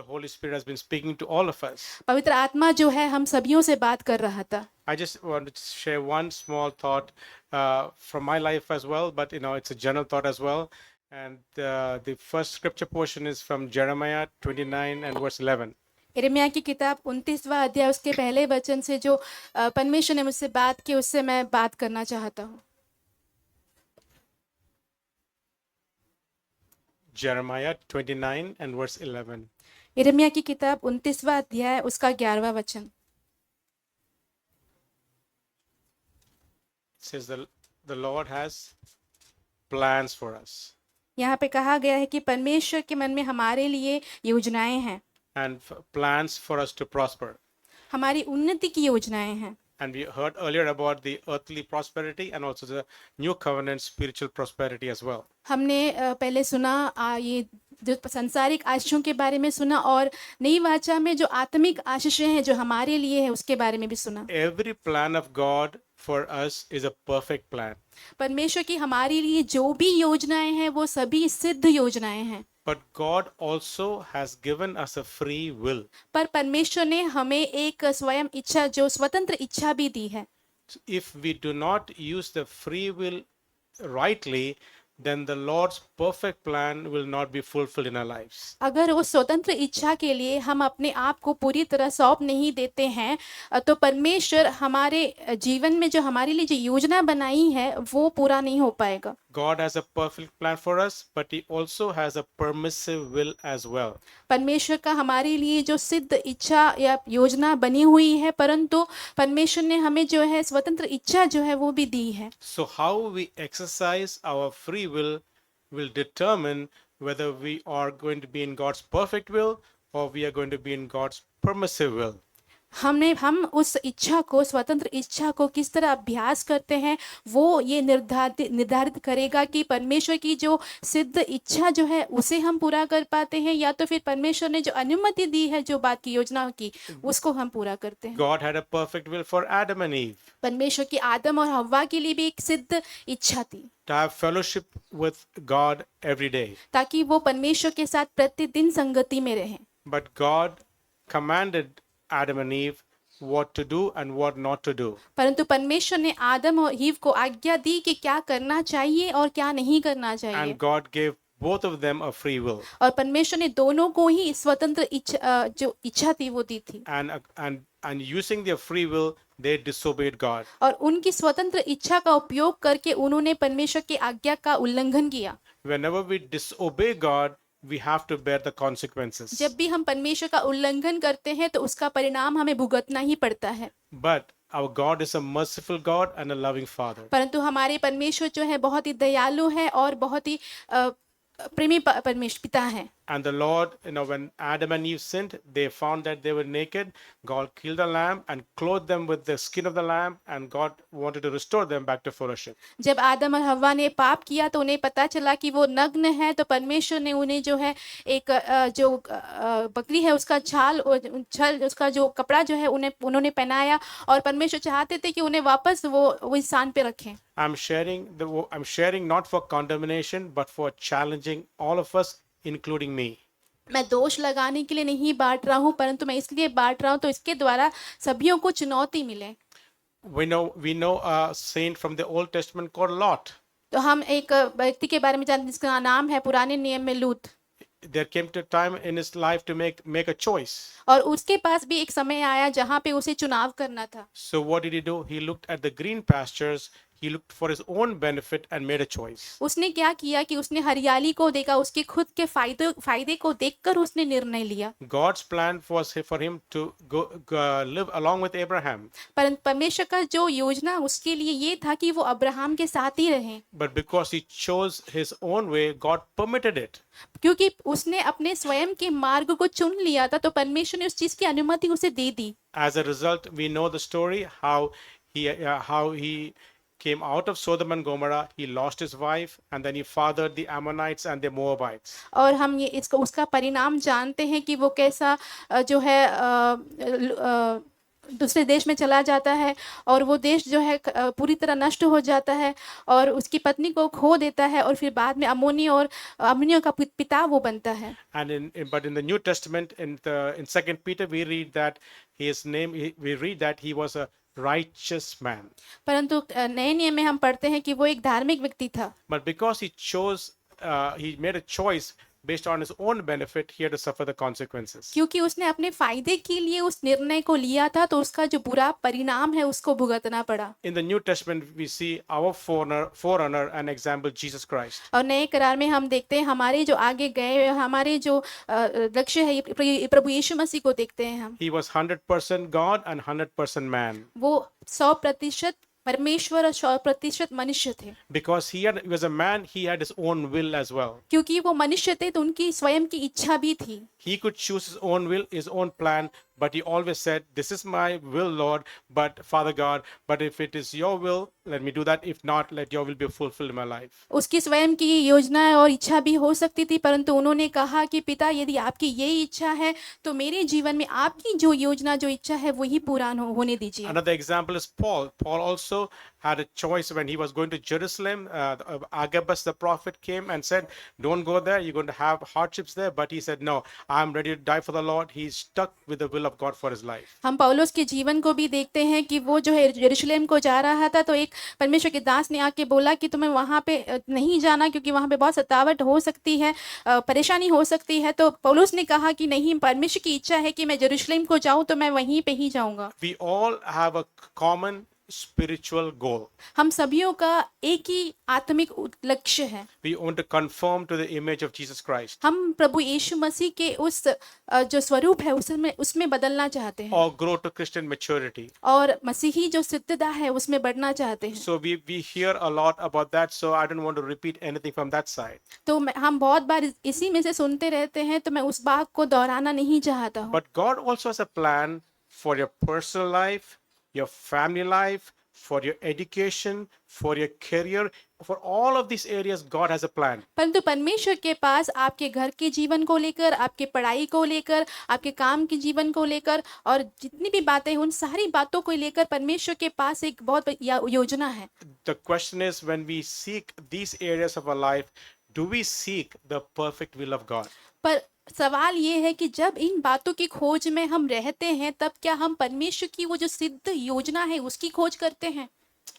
Holy Spirit has been speaking to all of us. पवित्र आत्मा जो है हम सभियों से बात कर रहा था। I just wanted to share one small thought from my life as well, but it's a general thought as well. And the first scripture portion is from Jeremiah 29 and verse 11. यिर्मयाह की किताब 29वां अध्याय उसके पहले वचन से जो परमेश्वर ने मुझसे बात की उससे मैं बात करना चाहता हूँ। Jeremiah 29 and verse 11. यिर्मयाह की किताब 29वां अध्याय उसका 11वां वचन। It says the Lord has plans for us. यहाँ पे कहा गया है कि परमेश्वर के मन में हमारे लिए योजनाएं हैं, And plans for us to prosper. हमारी उन्नति की योजनाएं हैं। And we heard earlier about the earthly prosperity and also the new covenant spiritual prosperity as well. हमने पहले सुना ये जो संसारिक आशीषों के बारे में सुना और नई वाचा में जो आत्मिक आशीषें हैं जो हमारे लिए है उसके बारे में भी सुना। Every plan of God for us is a perfect plan. परमेश्वर की हमारे लिए जो भी योजनाएं हैं वो सभी सिद्ध योजनाएं हैं। But God also has given us a free will. पर परमेश्वर ने हमें एक स्वयं इच्छा जो स्वतंत्र इच्छा भी दी है। If we do not use the free will rightly, then the Lord's perfect plan will not be fulfilled in our lives. अगर उस स्वतंत्र इच्छा के लिए हम अपने आप को पूरी तरह सौंप नहीं देते हैं तो परमेश्वर हमारे जीवन में जो हमारे लिए जो योजना बनाई है वो पूरा नहीं हो पाएगा। God has a perfect plan for us, but He also has a permissive will as well. परमेश्वर का हमारे लिए जो सिद्ध इच्छा या योजना बनी हुई है परंतु परमेश्वर ने हमें जो है स्वतंत्र इच्छा जो है वो भी दी है। So how we exercise our free will determine whether we are going to be in God's perfect will or we are going to be in God's permissive will. हम उस इच्छा को स्वतंत्र इच्छा को किस तरह अभ्यास करते हैं वो ये निर्धारित करेगा कि परमेश्वर की जो सिद्ध इच्छा जो है उसे हम पूरा कर पाते हैं या तो फिर परमेश्वर ने जो अनुमति दी है जो बात की योजना की उसको हम पूरा करते हैं। God had a perfect will for Adam and Eve परमेश्वर की आदम और हव्वा के लिए भी एक सिद्ध इच्छा थी to have fellowship with God every day. ताकि वो परमेश्वर के साथ प्रतिदिन संगति में रहें। But God commanded Adam and Eve what to do and what not to do. परंतु परमेश्वर ने आदम और हीव को आज्ञा दी कि क्या करना चाहिए और क्या नहीं करना चाहिए। And God gave both of them a free will. और परमेश्वर ने दोनों को ही स्वतंत्र इच्छा जो इच्छा थी वो दी थी। And using their free will, they disobeyed God. और उनकी स्वतंत्र इच्छा का उपयोग करके उन्होंने परमेश्वर की आज्ञा का उल्लंघन किया। Whenever we disobey God, we have to bear the consequences. जब भी हम परमेश्वर का उल्लंघन करते हैं तो उसका परिणाम हमें भुगतना ही पड़ता है। But our God is a merciful God and a loving Father. परंतु हमारे परमेश्वर जो है बहुत ही दयालु है और बहुत ही प्रेमी परमेश्वर पिता है। And the Lord, when Adam and Eve sinned, they found that they were naked. God killed the lamb and clothed them with the skin of the lamb, and God wanted to restore them back to fellowship. जब आदम और हव्वा ने पाप किया तो उन्हें पता चला कि वो नग्न है तो परमेश्वर ने उन्हें जो है एक जो बकरी है उसका छाल उसका जो कपड़ा जो है उन्होंने पहनाया और परमेश्वर चाहते थे कि उन्हें वापस वो स्थान पे रखें। I'm sharing not for condemnation but for challenging all of us, including me. मैं दोष लगाने के लिए नहीं बांट रहा हूँ परंतु मैं इसलिए बांट रहा हूँ तो इसके द्वारा सभियों को चुनौती मिले। We know a saint from the Old Testament called Lot. तो हम एक व्यक्ति के बारे में जानते हैं जिसका नाम है पुराने नियम में लूत। There came to a time in his life to make a choice. और उसके पास भी एक समय आया जहाँ पे उसे चुनाव करना था। So what did he do? He looked at the green pastures. He looked for his own benefit and made a choice. उसने क्या किया कि उसने हरियाली को देखा, उसके खुद के फायदे को देखकर उसने निर्णय लिया। God's plan was for him to go live along with Abraham. परमेश्वर का जो योजना उसके लिए ये था कि वो अब्राहम के साथ ही रहें। But because he chose his own way, God permitted it. क्योंकि उसने अपने स्वयं के मार्ग को चुन लिया था तो परमेश्वर ने उस चीज की अनुमति उसे दे दी। As a result, we know the story how he came out of Sodom and Gomorrah. He lost his wife and then he fathered the Ammonites and the Moabites. और हम ये उसका परिणाम जानते हैं कि वो कैसा जो है दूसरे देश में चला जाता है और वो देश जो है पूरी तरह नष्ट हो जाता है और उसकी पत्नी को खो देता है और फिर बाद में अम्मोनियों का पिता वो बनता है। And but in the New Testament, in Second Peter, we read that we read that he was a righteous man. परंतु नए नियम में हम पढ़ते हैं कि वो एक धार्मिक व्यक्ति था, But because he made a choice based on his own benefit, he had to suffer the consequences. क्योंकि उसने अपने फायदे के लिए उस निर्णय को लिया था तो उसका जो बुरा परिणाम है उसको भुगतना पड़ा। In the New Testament, we see our forerunner and example, Jesus Christ. और नए करार में हम देखते हैं हमारे जो आगे गए हमारे जो लक्ष्य है ये प्रभु यीशु मसीह को देखते हैं हम। He was 100% God and 100% man. वो 100% परमेश्वर और 100% मनुष्य थे। Because he was a man, he had his own will as well. क्योंकि वो मनुष्य थे तो उनकी स्वयं की इच्छा भी थी। He could choose his own will, his own plan, but he always said, "This is my will, Lord, but Father God, but if it is your will, let me do that. If not, let your will be fulfilled in my life." उसकी स्वयं की योजना और इच्छा भी हो सकती थी परंतु उन्होंने कहा कि पिता यदि आपकी यही इच्छा है तो मेरे जीवन में आपकी जो योजना जो इच्छा है वही पूरा होने दीजिए। Another example is Paul. Paul also had a choice when he was going to Jerusalem. Agabus the prophet came and said, "Don't go there. You're going to have hardships there." But he said, "No, I'm ready to die for the Lord." He's stuck with the will of God for his life. हम पौलुस के जीवन को भी देखते हैं कि वो जो है यरूशलेम को जा रहा था तो एक परमेश्वर के दास ने आके बोला कि तुम्हें वहां पे नहीं जाना क्योंकि वहां पे बहुत सतावट हो सकती है, परेशानी हो सकती है। तो पौलुस ने कहा कि नहीं, परमेश्वर की इच्छा है कि मैं यरूशलेम को जाऊं तो मैं वहीं पे ही जाऊंगा। We all have a common spiritual goal. हम सभियों का एक ही आत्मिक लक्ष्य है। We want to conform to the image of Jesus Christ, हम प्रभु यीशु मसीह के उस जो स्वरूप है उसमें बदलना चाहते हैं or grow to Christian maturity. और मसीही जो सिद्धता है उसमें बढ़ना चाहते हैं। So we hear a lot about that, so I don't want to repeat anything from that side. तो हम बहुत बार इसी में से सुनते रहते हैं तो मैं उस बात को दोहराना नहीं चाहता हूँ। But God also has a plan for your personal life, your family life, for your education, for your career. For all of these areas, God has a plan. परंतु परमेश्वर के पास आपके घर के जीवन को लेकर, आपके पढ़ाई को लेकर, आपके काम के जीवन को लेकर और जितनी भी बातें हैं उन सारी बातों को लेकर परमेश्वर के पास एक बहुत योजना है। The question is, when we seek these areas of our life, do we seek the perfect will of God? पर सवाल ये है कि जब इन बातों की खोज में हम रहते हैं तब क्या हम परमेश्वर की वो जो सिद्ध योजना है उसकी खोज करते हैं?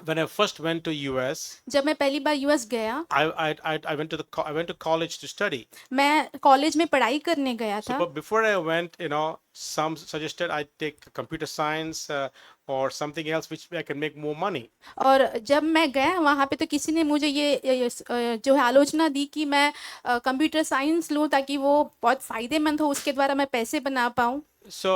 When I first went to US, जब मैं पहली बार यूएस गया, I went to college to study. मैं कॉलेज में पढ़ाई करने गया So, था। but before I went, some suggested I take computer science or something else which I can make more money. और जब मैं गया वहाँ पे तो किसी ने मुझे ये जो है आलोचना दी कि मैं कंप्यूटर साइंस लूँ ताकि वो बहुत फायदेमंद हो, उसके द्वारा मैं पैसे बना पाऊँ। So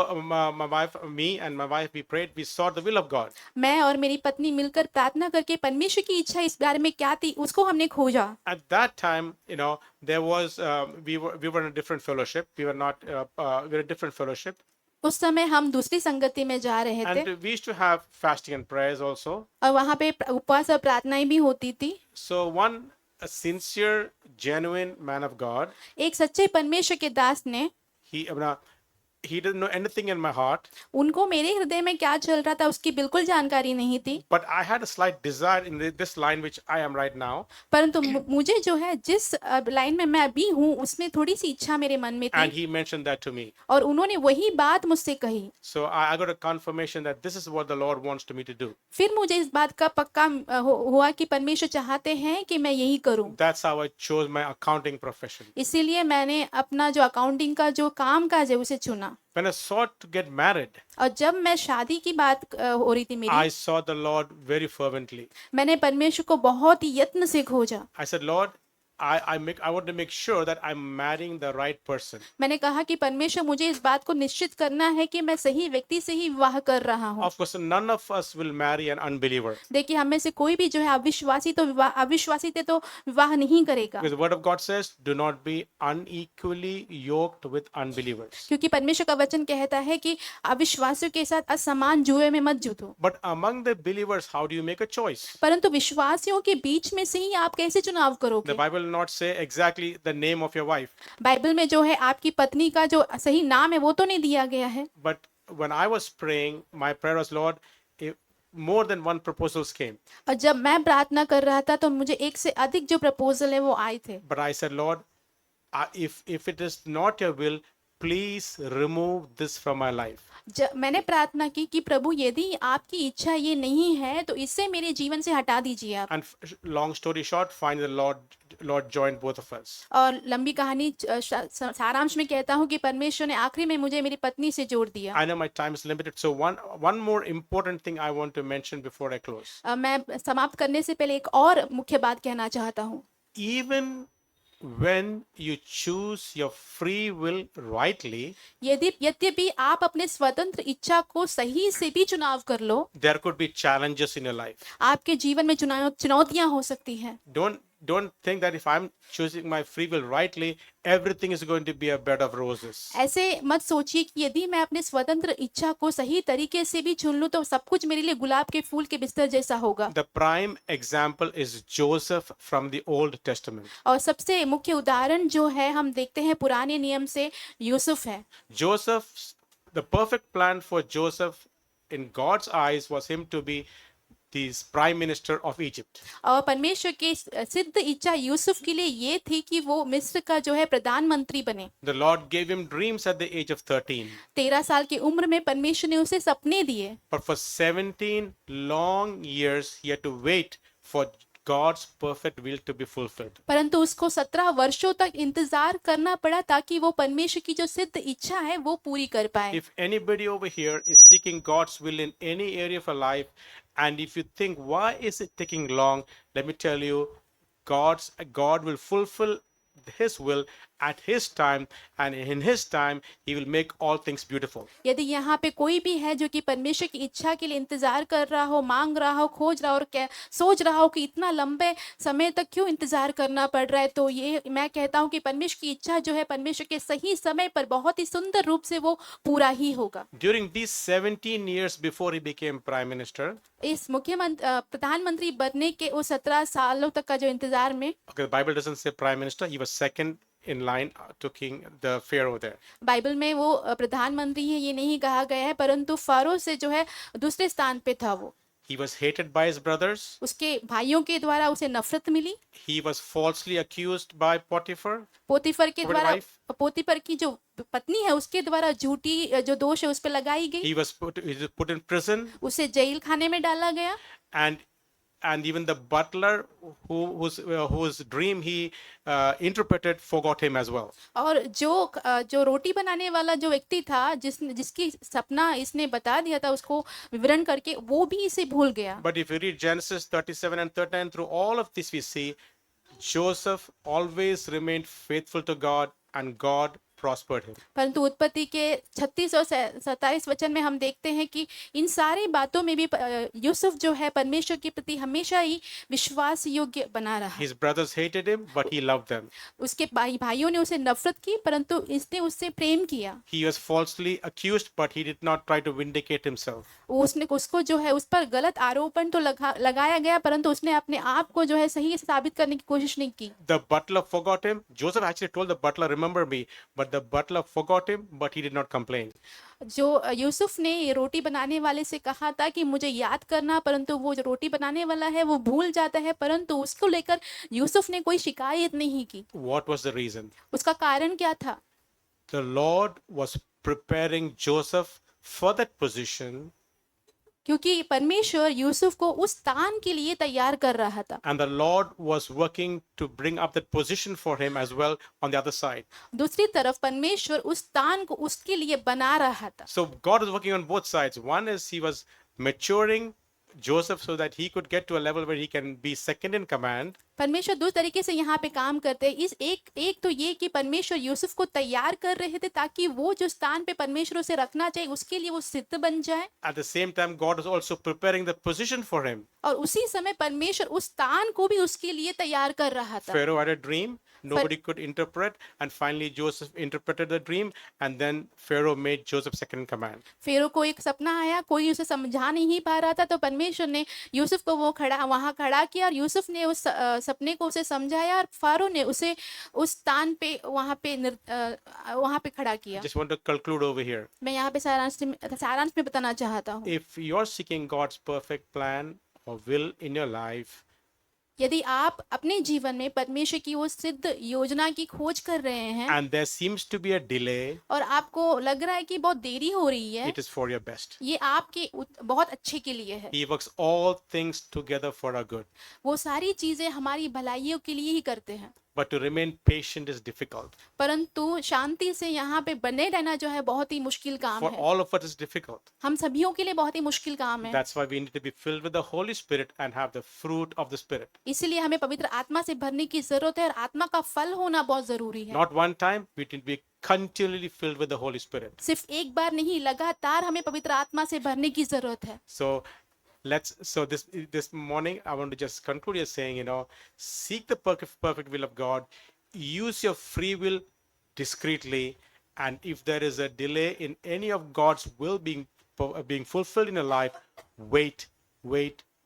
me and my wife, we prayed, we sought the will of God. मैं और मेरी पत्नी मिलकर प्रार्थना करके परमेश्वर की इच्छा इस बारे में क्या थी उसको हमने खोजा। At that time, there was we were in a different fellowship. We were not we were a different fellowship, उस समय हम दूसरी संगति में जा रहे थे and we used to have fasting and prayers also. और वहाँ पे उपवास और प्रार्थनाएं भी होती थी। So a sincere, genuine man of God, एक सच्चे परमेश्वर के दास ने, he didn't know anything in my heart, उनको मेरे हृदय में क्या चल रहा था उसकी बिल्कुल जानकारी नहीं थी, but I had a slight desire in this line which I am right now, परंतु मुझे जो है जिस लाइन में मैं अभी हूँ उसमें थोड़ी सी इच्छा मेरे मन में and थी he mentioned that to me. और उन्होंने वही बात मुझसे कही। So I got a confirmation that this is what the Lord wants me to do. फिर मुझे इस बात का पक्का हुआ कि परमेश्वर चाहते हैं कि मैं यही करूं। That's how I chose my accounting profession. इसीलिए मैंने अपना जो अकाउंटिंग का जो काम काज है उसे चुना। When I sought to get married, और जब मैं शादी की बात हो रही थी I मेरी, sought the Lord very fervently. मैंने परमेश्वर को बहुत ही यत्न से खोजा। I said, Lord, I want to make sure that I'm marrying the right person. मैंने कहा कि परमेश्वर मुझे इस बात को निश्चित करना है कि मैं सही व्यक्ति से ही विवाह कर रहा हूँ। Of course, none of us will marry an unbeliever. देखिए हम में से कोई भी जो है अविश्वासी तो विवाह नहीं करेगा, Because the word of God says, do not be unequally yoked with unbelievers. क्योंकि परमेश्वर का वचन कहता है कि अविश्वासियों के साथ असमान जुए में मत जुटो। But among the believers, how do you make a choice? परंतु विश्वासियों के बीच में से ही आप कैसे चुनाव The करोगे? Bible will not say exactly the name of your wife, Bible में जो है आपकी पत्नी का जो सही नाम है वो तो नहीं दिया गया है, but when I was praying, my prayer was, Lord, if more than one proposals came, और जब मैं प्रार्थना कर रहा था तो मुझे एक से अधिक जो प्रपोजल है वो आए थे। but I said, Lord, if it is not your will, please remove this from my life. मैंने प्रार्थना की कि प्रभु यदि आपकी इच्छा ये नहीं है तो इससे मेरे जीवन से हटा दीजिए आप। And long story short, finally the Lord joined both of us. और लंबी कहानी सारांश में कहता हूँ कि परमेश्वर ने आखिरी में मुझे मेरी पत्नी से जोड़ दिया। I know my time is limited, so one more important thing I want to mention before I close. मैं समाप्त करने से पहले एक और मुख्य बात कहना चाहता हूँ। Even when you choose your free will rightly, यद्यपि आप अपने स्वतंत्र इच्छा को सही से भी चुनाव कर लो, there could be challenges in your life. आपके जीवन में चुनौतियां हो सकती हैं। Don't think that if I'm choosing my free will rightly, everything is going to be a bed of roses. ऐसे मत सोचिए कि यदि मैं अपने स्वतंत्र इच्छा को सही तरीके से भी चुन लूं तो सब कुछ मेरे लिए गुलाब के फूल के बिस्तर जैसा होगा। The prime example is Joseph from the Old Testament. और सबसे मुख्य उदाहरण जो है हम देखते हैं पुराने नियम से यूसुफ है। The perfect plan for Joseph in God's eyes was him to be the prime minister of Egypt. और परमेश्वर की सिद्ध इच्छा यूसुफ के लिए ये थी कि वो मिस्र का जो है प्रधानमंत्री बने। The Lord gave him dreams at the age of 13. 13 साल की उम्र में परमेश्वर ने उसे सपने दिए। But for 17 long years he had to wait for God's perfect will to be fulfilled. परंतु उसको 17 वर्षों तक इंतजार करना पड़ा ताकि वो परमेश्वर की जो सिद्ध इच्छा है वो पूरी कर पाए। If anybody over here is seeking God's will in any area of your life, and if you think, why is it taking long? Let me tell you, God will fulfill his will at his time, and in his time he will make all things beautiful. यदि यहाँ पे कोई भी है जो कि परमेश्वर की इच्छा के लिए इंतजार कर रहा हो, मांग रहा हो, खोज रहा हो और सोच रहा हो कि इतना लंबे समय तक क्यों इंतजार करना पड़ रहा है, तो ये मैं कहता हूँ कि परमेश्वर की इच्छा जो है परमेश्वर के सही समय पर बहुत ही सुंदर रूप से वो पूरा ही होगा। During these 17 years before he became prime minister, इस प्रधानमंत्री बनने के उस 17 सालों तक का जो इंतजार में, okay, the Bible doesn't say prime minister, he was second in line to king the Pharaoh there. Bible में वो प्रधानमंत्री है ये नहीं कहा गया है, परंतु फारो से जो है दूसरे स्थान पे था वो। He was hated by his brothers. उसके भाइयों के द्वारा उसे नफरत मिली। He was falsely accused by Potiphar. पोतीफर के द्वारा, wife. पोतीफर की जो पत्नी है उसके द्वारा झूठी जो दोष है उस पर लगाई गई। He was put in prison. उसे जेल खाने में डाला गया। And even the butler whose dream he interpreted forgot him as well. और जो रोटी बनाने वाला जो व्यक्ति था जिसकी सपना इसने बता दिया था उसको विवरण करके, वो भी इसे भूल गया। But if you read Genesis 37 and 39, through all of this we see Joseph always remained faithful to God and God prospered him. परंतु उत्पत्ति के 36 और 27 वचन में हम देखते हैं कि इन सारी बातों में भी यूसुफ जो है परमेश्वर के प्रति हमेशा ही विश्वास योग्य बना रहा। His brothers hated him, but he loved them. उसके भाइयों ने उसे नफरत की परंतु इसने उससे प्रेम किया। He was falsely accused, but he did not try to vindicate himself. उसको जो है उस पर गलत आरोपण तो लगाया गया परंतु उसने अपने आप को जो है सही साबित करने की कोशिश नहीं की। The butler forgot him. Joseph actually told the butler, remember me, but the butler forgot him, but he did not complain. जो यूसुफ ने रोटी बनाने वाले से कहा था कि मुझे याद करना, परंतु वो जो रोटी बनाने वाला है वो भूल जाता है, परंतु उसको लेकर यूसुफ ने कोई शिकायत नहीं की। What was the reason? उसका कारण क्या था? The Lord was preparing Joseph for that position. क्योंकि परमेश्वर यूसुफ को उस स्थान के लिए तैयार कर रहा था। And the Lord was working to bring up that position for him as well on the other side. दूसरी तरफ परमेश्वर उस स्थान को उसके लिए बना रहा था। So God was working on both sides. One is he was maturing Joseph so that he could get to a level where he can be second in command. परमेश्वर दो तरीके से यहाँ पे काम करते हैं। इस एक तो ये कि परमेश्वर यूसुफ को तैयार कर रहे थे ताकि वो जो स्थान पे परमेश्वर उसे रखना चाहिए उसके लिए वो सिद्ध बन जाए। At the same time, God was also preparing the position for him. और उसी समय परमेश्वर उस स्थान को भी उसके लिए तैयार कर रहा था। Pharaoh had a dream. Nobody could interpret, and finally Joseph interpreted the dream, and then Pharaoh made Joseph second in command. फेरो को एक सपना आया, कोई उसे समझा नहीं पा रहा था, तो परमेश्वर ने यूसुफ को वहां खड़ा किया और यूसुफ ने उस सपने को उसे समझाया और फारो ने उसे उस स्थान पे वहां पे खड़ा किया। Just want to conclude over here. मैं यहाँ पे सारांश में बताना चाहता हूँ, If you're seeking God's perfect plan or will in your life, यदि आप अपने जीवन में परमेश्वर की वो सिद्ध योजना की खोज कर रहे हैं and there seems to be a delay, और आपको लग रहा है कि बहुत देरी हो रही है, it is for your best. ये आपके बहुत अच्छे के लिए है। He works all things together for our good. वो सारी चीजें हमारी भलाइयों के लिए ही करते हैं, But to remain patient is difficult. परंतु शांति से यहाँ पे बने रहना जो है बहुत ही मुश्किल काम For है। all of us, it's difficult. हम सभियों के लिए बहुत ही मुश्किल काम है। That's why we need to be filled with the Holy Spirit and have the fruit of the Spirit. इसीलिए हमें पवित्र आत्मा से भरने की जरूरत है और आत्मा का फल होना बहुत जरूरी है। Not one time, we need to be continually filled with the Holy Spirit. सिर्फ एक बार नहीं, लगातार हमें पवित्र आत्मा से भरने की जरूरत है। So this morning I want to just conclude by saying, seek the perfect will of God, use your free will discreetly, and if there is a delay in any of God's will being fulfilled in your life, wait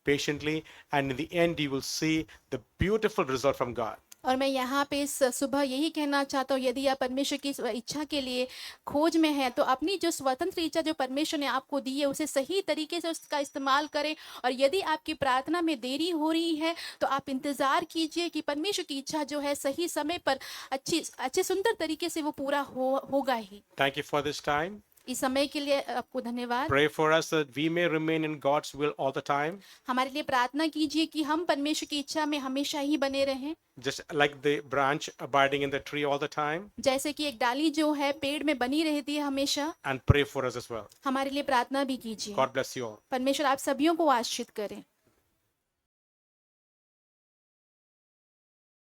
patiently, and in the end you will see the beautiful result from God. और मैं यहाँ पे इस सुबह यही कहना चाहता हूँ, यदि आप परमेश्वर की इच्छा के लिए खोज में हैं तो अपनी जो स्वतंत्र इच्छा जो परमेश्वर ने आपको दी है उसे सही तरीके से उसका इस्तेमाल करें। और यदि आपकी प्रार्थना में देरी हो रही है तो आप इंतज़ार कीजिए कि परमेश्वर की इच्छा जो है सही समय पर अच्छे सुंदर तरीके से वो पूरा होगा ही। Thank you for this time. इस समय के लिए आपको धन्यवाद। Pray for us that we may remain in God's will all the time. हमारे लिए प्रार्थना कीजिए कि हम परमेश्वर की इच्छा में हमेशा ही बने रहें, Just like the branch abiding in the tree all the time, जैसे कि एक डाली जो है पेड़ में बनी रहती है हमेशा। and pray for us as well. हमारे लिए प्रार्थना भी कीजिए। God bless you all. परमेश्वर आप सभियों को आशीषित करें।